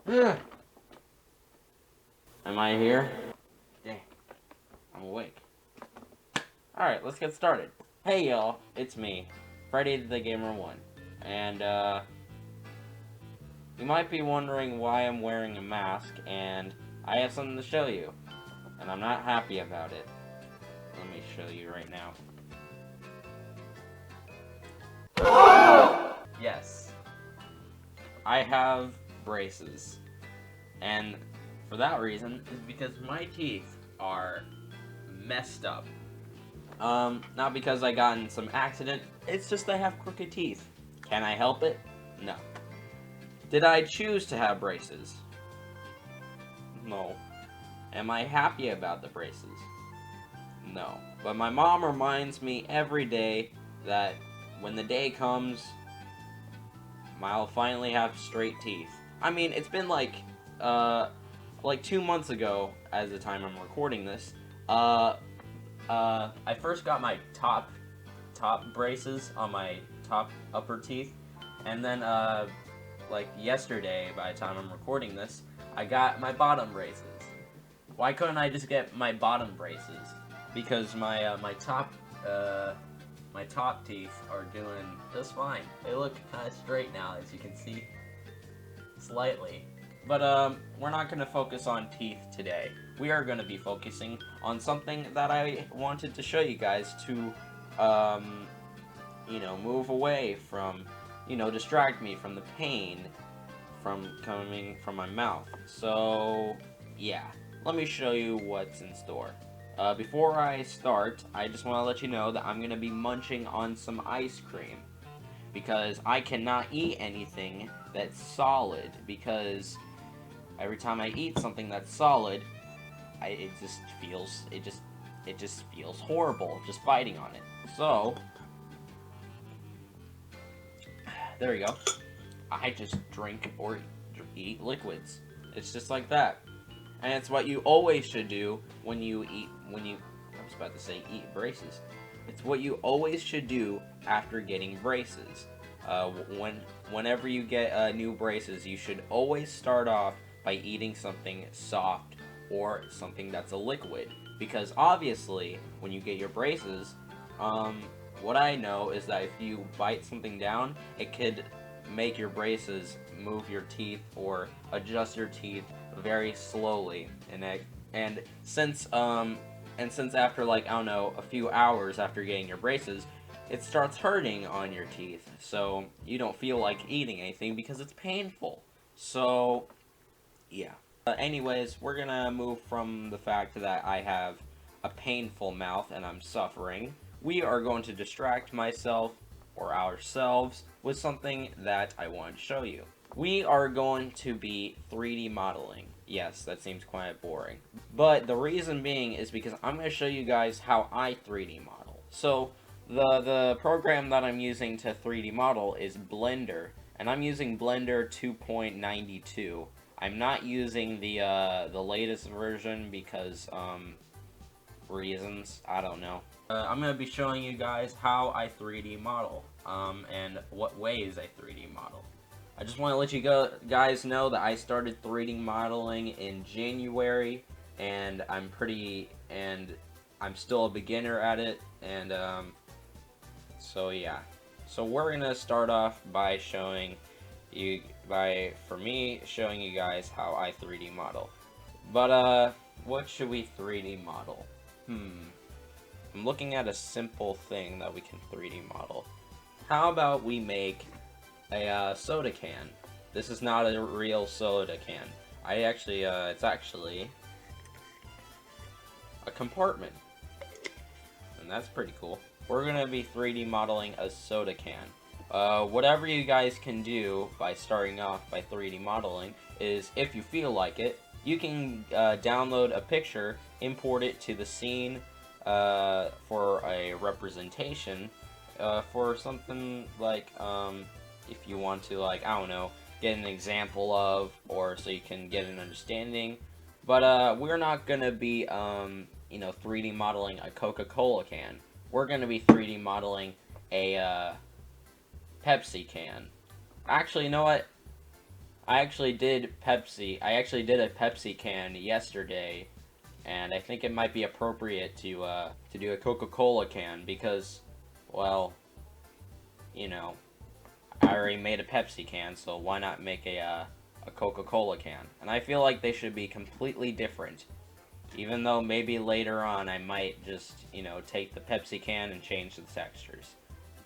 Am I here? Dang, I'm awake. Alright, let's get started. Hey y'all, it's me, Freddy the Gamer 1. And, you might be wondering why I'm wearing a mask, and I have something to show you. And I'm not happy about it. Let me show you right now. Yes, I have braces. And for that reason, is because my teeth are messed up. Not because I got in some accident, it's just I have crooked teeth. Can I help it? No. Did I choose to have braces? No. Am I happy about the braces? No. But my mom reminds me every day that when the day comes, I'll finally have straight teeth. I mean, it's been like 2 months ago, as the time I'm recording this, I first got my top braces on my top upper teeth, and then like yesterday, by the time I'm recording this, I got my bottom braces. Why couldn't I just get my bottom braces? Because my top teeth are doing just fine. They look kind of straight now, as you can see, slightly. But we're not going to focus on teeth today. We are going to be focusing on something that I wanted to show you guys to, move away from, distract me from the pain from coming from my mouth. So, yeah, let me show you what's in store. Before I start, I just want to let you know that I'm going to be munching on some ice cream. Because I cannot eat anything that's solid, because every time I eat something that's solid, it just feels horrible just biting on it. So there you go. I just drink or eat liquids. It's just like that, and it's what you always should do when you eat. I was about to say eat braces. It's what you always should do after getting braces. Whenever you get new braces, you should always start off by eating something soft or something that's a liquid. Because obviously, when you get your braces, what I know is that if you bite something down, it could make your braces move your teeth or adjust your teeth very slowly. And since after, like, I don't know, a few hours after getting your braces, it starts hurting on your teeth, so you don't feel like eating anything because it's painful. So, yeah. Anyways, we're gonna move from the fact that I have a painful mouth and I'm suffering. We are going to distract myself or ourselves with something that I want to show you. We are going to be 3D modeling. Yes, that seems quite boring. But the reason being is because I'm going to show you guys how I 3D model. So, the program that I'm using to 3D model is Blender, and I'm using Blender 2.92. I'm not using the latest version because reasons, I don't know. I'm going to be showing you guys how I 3D model, and what ways I 3D model. I just want to let you guys know that I started 3D modeling in January, and I'm still a beginner at it, and so yeah. So we're gonna start off by showing you guys how I 3D model. But what should we 3D model? I'm looking at a simple thing that we can 3D model. How about we make a soda can? This is not a real soda can. It's actually a compartment, and that's pretty cool. We're gonna be 3D modeling a soda can. Whatever you guys can do by starting off by 3D modeling is, if you feel like it, you can download a picture, import it to the scene for a representation, for something like, if you want to, like, I don't know, get an example of, or so you can get an understanding. But we're not gonna be 3D modeling a Coca-Cola can. We're gonna be 3D modeling a Pepsi can. Actually, you know what? I actually did Pepsi. I actually did a Pepsi can yesterday, and I think it might be appropriate to do a Coca-Cola can because, well, you know, I already made a Pepsi can, so why not make a Coca-Cola can? And I feel like they should be completely different. Even though maybe later on I might just, take the Pepsi can and change the textures.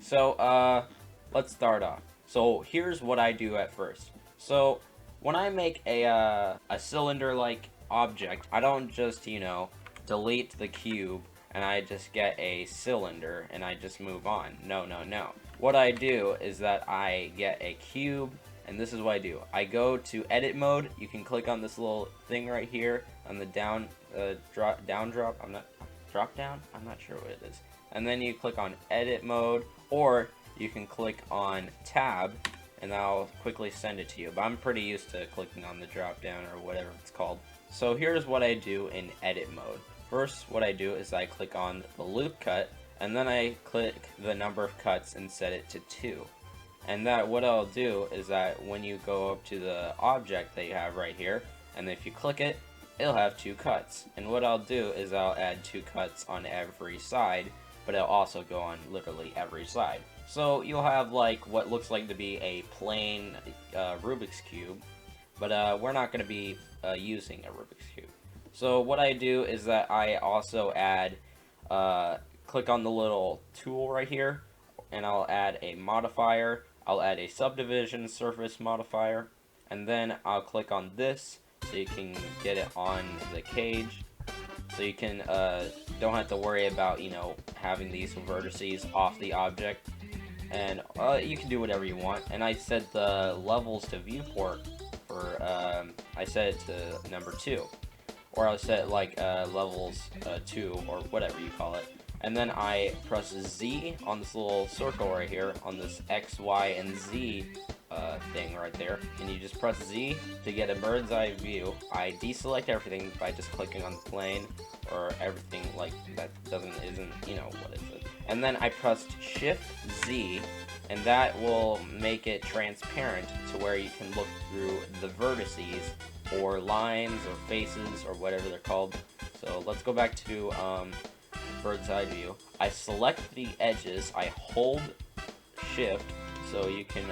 So, let's start off. So, here's what I do at first. So, when I make a cylinder-like object, I don't just, delete the cube and I just get a cylinder and I just move on. No, no, no. What I do is that I get a cube, and this is what I do. I go to edit mode. You can click on this little thing right here on the drop down. I'm not sure what it is. And then you click on edit mode, or you can click on tab, and I'll quickly send it to you. But I'm pretty used to clicking on the drop down or whatever it's called. So here's what I do in edit mode. First, what I do is I click on the loop cut, and then I click the number of cuts and set it to 2. And that what I'll do is that when you go up to the object that you have right here, and if you click it, it'll have 2 cuts. And what I'll do is I'll add 2 cuts on every side, but it'll also go on literally every side. So you'll have like what looks like to be a plain Rubik's Cube, but we're not going to be using a Rubik's Cube. So what I do is that I also add, click on the little tool right here, and I'll add a modifier. I'll add a subdivision surface modifier, and then I'll click on this so you can get it on the cage. So you can don't have to worry about having these vertices off the object, and you can do whatever you want. And I set the levels to viewport for I set it to number 2, or I'll set like levels 2 or whatever you call it. And then I press Z on this little circle right here, on this X, Y, and Z thing right there. And you just press Z to get a bird's eye view. I deselect everything by just clicking on the plane, or everything like that isn't, what is it. And then I pressed Shift Z, and that will make it transparent to where you can look through the vertices, or lines, or faces, or whatever they're called. So let's go back to bird's eye view. I select the edges, I hold shift so you can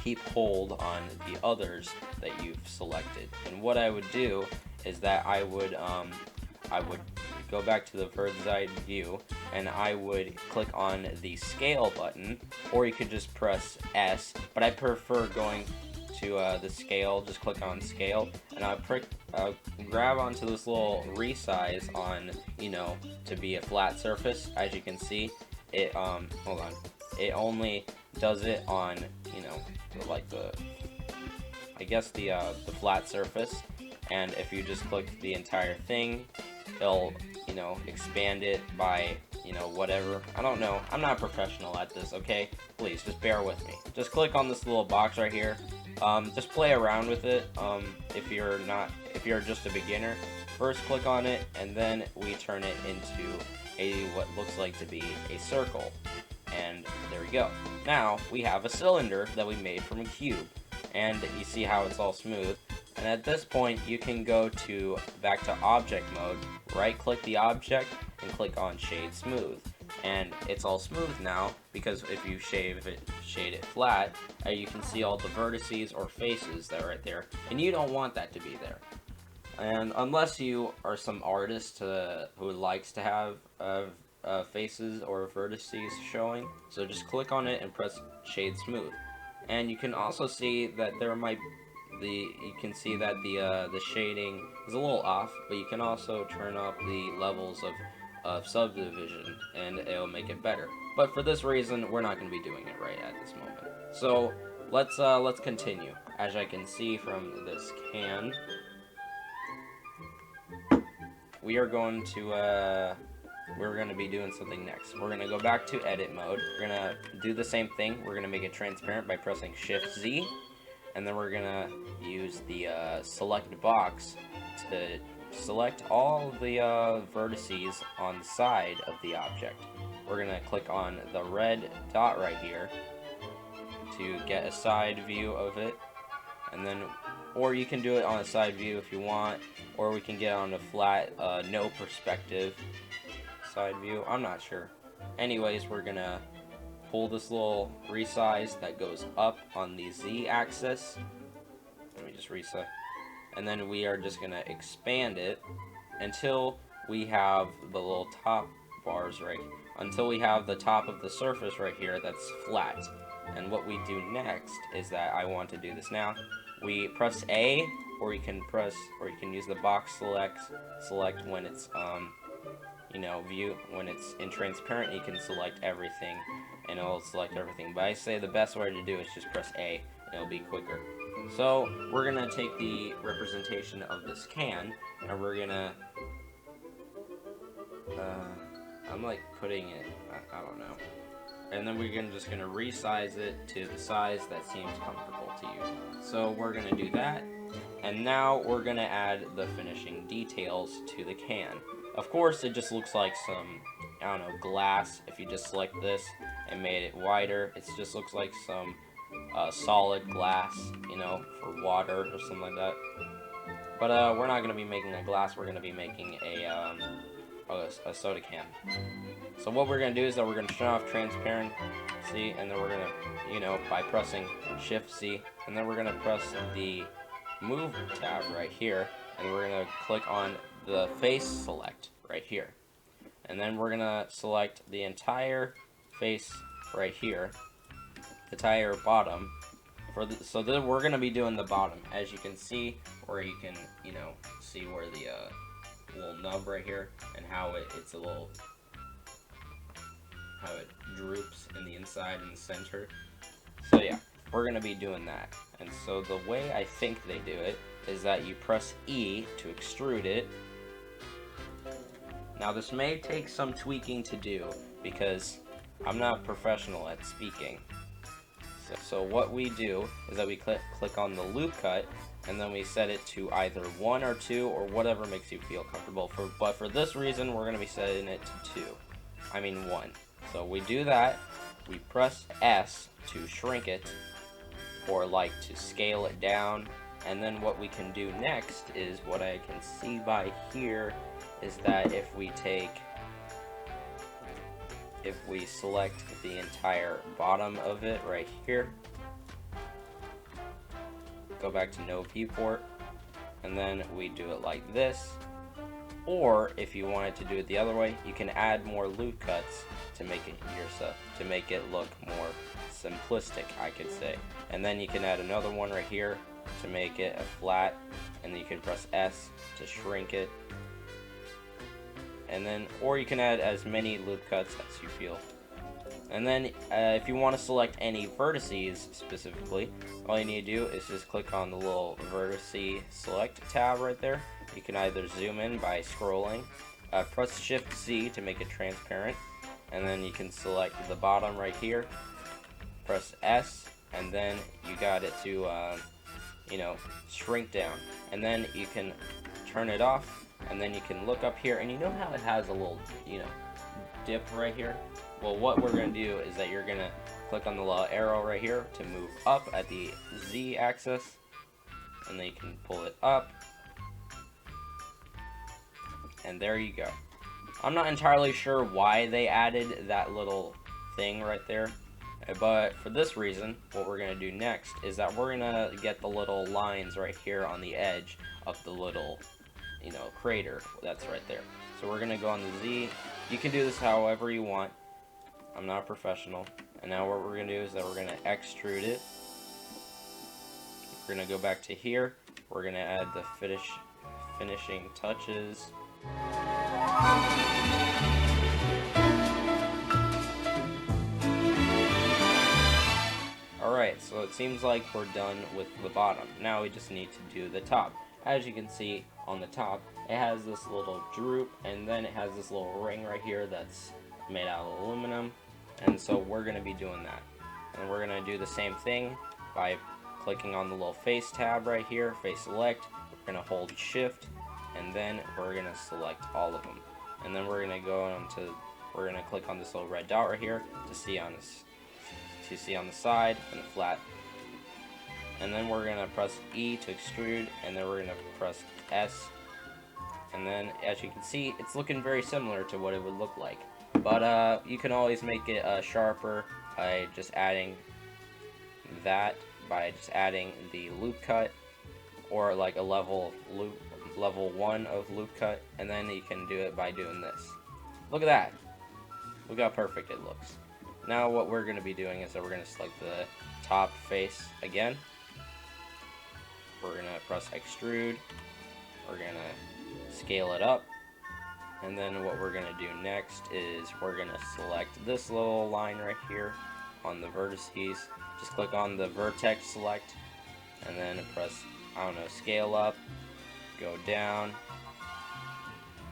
keep hold on the others that you've selected. And what I would do is that I would go back to the bird's eye view, and I would click on the scale button, or you could just press S, but I prefer going to the scale. Just click on scale, and I'll grab onto this little resize on, to be a flat surface. As you can see, it hold on, it only does it on, I guess the flat surface. And if you just click the entire thing, it'll expand it by whatever. I don't know, I'm not a professional at this, okay? Please just bear with me. Just click on this little box right here. Just play around with it. If you're just a beginner, first click on it, and then we turn it into what looks like to be a circle. And there we go. Now we have a cylinder that we made from a cube, and you see how it's all smooth. And at this point, you can go back to object mode, right click the object, and click on shade smooth. And it's all smooth now, because if you shade it flat, you can see all the vertices or faces that are right there, and you don't want that to be there. And unless you are some artist who likes to have faces or vertices showing, so just click on it and press shade smooth. And you can also see that the shading is a little off, but you can also turn up the levels of subdivision, and it'll make it better. But for this reason, we're not going to be doing it right at this moment. So let's continue. As I can see from this can, we're going to be doing something next. We're going to go back to edit mode. We're going to do the same thing. We're going to make it transparent by pressing Shift Z, and then we're going to use the select box to select all the vertices on the side of the object. We're going to click on the red dot right here to get a side view of it, and then, or you can do it on a side view if you want, or we can get on a flat, no perspective side view. I'm not sure. Anyways, we're gonna pull this little resize that goes up on the Z axis. Let me just reset. And then we are just gonna expand it until we have the little top bars until we have the top of the surface right here that's flat. And what we do next is that I want to do this now. We press A, or you can use the box select when it's view. When it's in transparent, you can select everything and it'll select everything. But I say the best way to do is just press A and it'll be quicker. So we're gonna take the representation of this can and we're gonna I'm like putting it, I don't know. And then we're just gonna resize it to the size that seems comfortable to you. So we're gonna do that, and now we're gonna add the finishing details to the can. Of course, it just looks like some, I don't know, glass. If you just select this and made it wider, it just looks like some solid glass, for water or something like that. But we're not gonna be making a glass. We're gonna be making a soda can. So what we're gonna do is that we're gonna turn off transparency, and then we're gonna, by pressing Shift C, and then we're gonna press the Move tab right here, and we're gonna click on the face select right here, and then we're gonna select the entire face right here, the entire bottom. So then we're gonna be doing the bottom, as you can see, or you can, see where the little nub right here, and how it's a little, how it droops in the inside and the center. So yeah, we're gonna be doing that. And so the way I think they do it is that you press E to extrude it. Now this may take some tweaking to do because I'm not professional at speaking. So what we do is that we click on the loop cut, and then we set it to either 1 or 2 or whatever makes you feel comfortable. But for this reason, we're going to be setting it to 1. So we do that, we press S to shrink it, or like to scale it down, and then what we can do next is what I can see by here is that if we select the entire bottom of it right here, go back to no viewport, and then we do it like this. Or if you wanted to do it the other way, you can add more loop cuts to make it to make it look more simplistic, I could say. And then you can add another one right here to make it a flat, and then you can press S to shrink it. And then, or you can add as many loop cuts as you feel. And then if you want to select any vertices specifically, all you need to do is just click on the little vertice select tab right there. You can either zoom in by scrolling, press Shift Z to make it transparent, and then you can select the bottom right here, press S, and then you got it to shrink down. And then you can turn it off, and then you can look up here, and you know how it has a little dip right here? Well, what we're going to do is that you're going to click on the little arrow right here to move up at the Z axis, and then you can pull it up, and there you go. I'm not entirely sure why they added that little thing right there, but for this reason, what we're going to do next is that we're going to get the little lines right here on the edge of the little crater that's right there. So we're going to go on the Z. You can do this however you want. I'm not a professional. And now what we're going to do is that we're going to extrude it. We're going to go back to here. We're going to add the finishing touches. Alright, so it seems like we're done with the bottom. Now we just need to do the top. As you can see on the top, it has this little droop, and then it has this little ring right here that's made out of aluminum, and so we're going to be doing that. And we're going to do the same thing by clicking on the little face tab right here, face select. We're going to hold Shift, and then we're going to select all of them. And then we're going to we're going to click on this little red dot right here to see on the side and the flat. and then we're gonna press E to extrude, and then we're gonna press S, and then as you can see, it's looking very similar to what it would look like. But you can always make it sharper by just adding that, by just adding the loop cut, or like a level 1 of loop cut, and then you can do it by doing this. Look at that. Look how perfect it looks. Now what we're going to be doing is that we're going to select the top face again. We're going to press extrude. We're going to scale it up. And then what we're going to do next is we're going to select this little line right here on the vertices. Just click on the vertex select, and then press, I don't know, scale up, go down.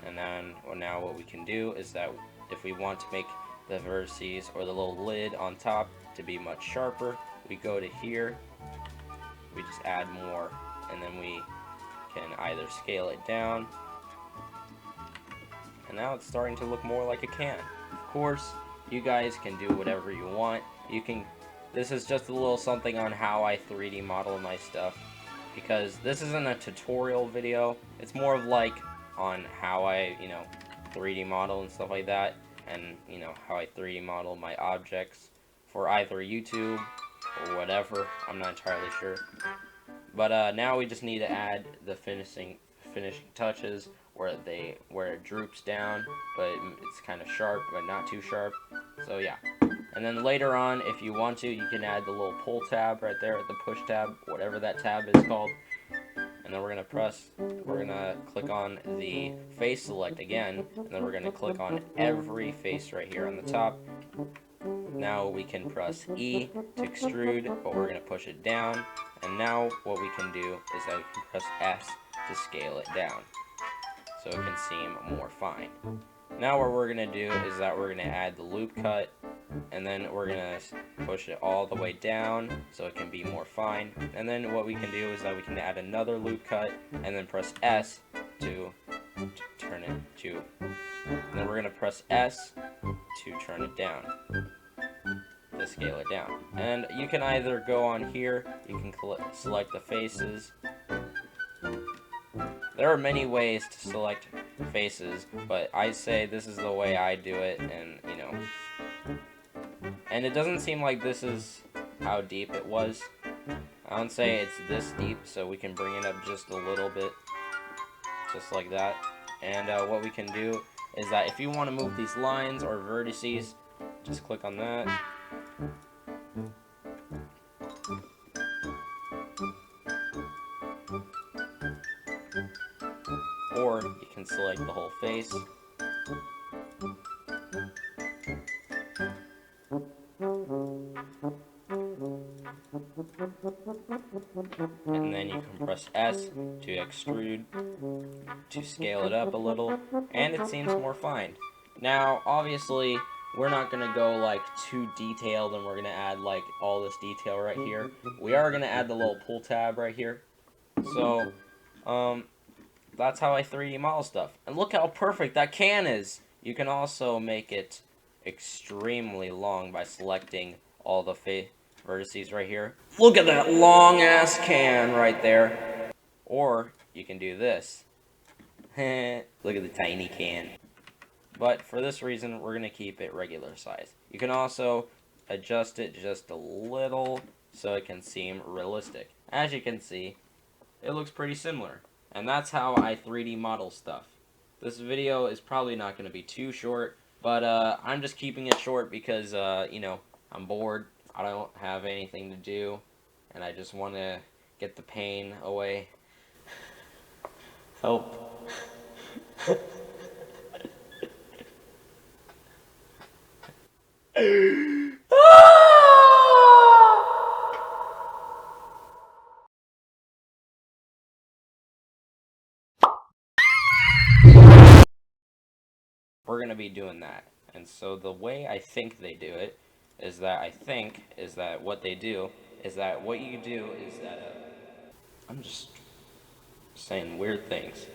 And then now what we can do is that if we want to make the vertices or the little lid on top to be much sharper, we go to here, we just add more, and then we can either scale it down, and now it's starting to look more like a can. Of course, you guys can do whatever you want. This is just a little something on how I 3D model my stuff, because this isn't a tutorial video. It's more of like on how I, 3D model and stuff like that, and, how I 3D model my objects for either YouTube or whatever. I'm not entirely sure. But now we just need to add the finishing touches where it droops down, but it's kind of sharp, but not too sharp. So yeah. And then later on, if you want to, you can add the little pull tab right there, the push tab, whatever that tab is called. And then we're gonna click on the face select again, and then we're gonna click on every face right here on the top. Now we can press E to extrude, but we're gonna push it down. And now what we can do is that we can press S to scale it down, so it can seem more fine. Now what we're gonna do is that we're gonna add the loop cut, and then we're gonna push it all the way down so it can be more fine. And then what we can do is that we can add another loop cut, and then press S to turn it to, and then we're gonna press S to turn it down, to scale it down. And you can either go on here, you can select the faces. There are many ways to select faces, but I say this is the way I do it, and and it doesn't seem like this is how deep it was. I don't say it's this deep, so we can bring it up just a little bit, just like that. And what we can do is that if you want to move these lines or vertices, just click on that. Or you can select the whole face. And then you can press S to extrude, to scale it up a little, and it seems more fine. Now, obviously, we're not going to go like too detailed, and we're going to add like all this detail right here. We are going to add the little pull tab right here. So, that's how I 3D model stuff. And look how perfect that can is! You can also make it extremely long by selecting all the vertices right here. Look at that long ass can right there. Or you can do this. Look at the tiny can. But for this reason, we're going to keep it regular size. You can also adjust it just a little so it can seem realistic. As you can see, it looks pretty similar. And that's how I 3D model stuff. This video is probably not going to be too short, but I'm just keeping it short because, I'm bored. I don't have anything to do, and I just want to get the pain away. Help. We're going to be doing that. And so the way I think they do it is that what they do is that what you do is that I'm just saying weird things.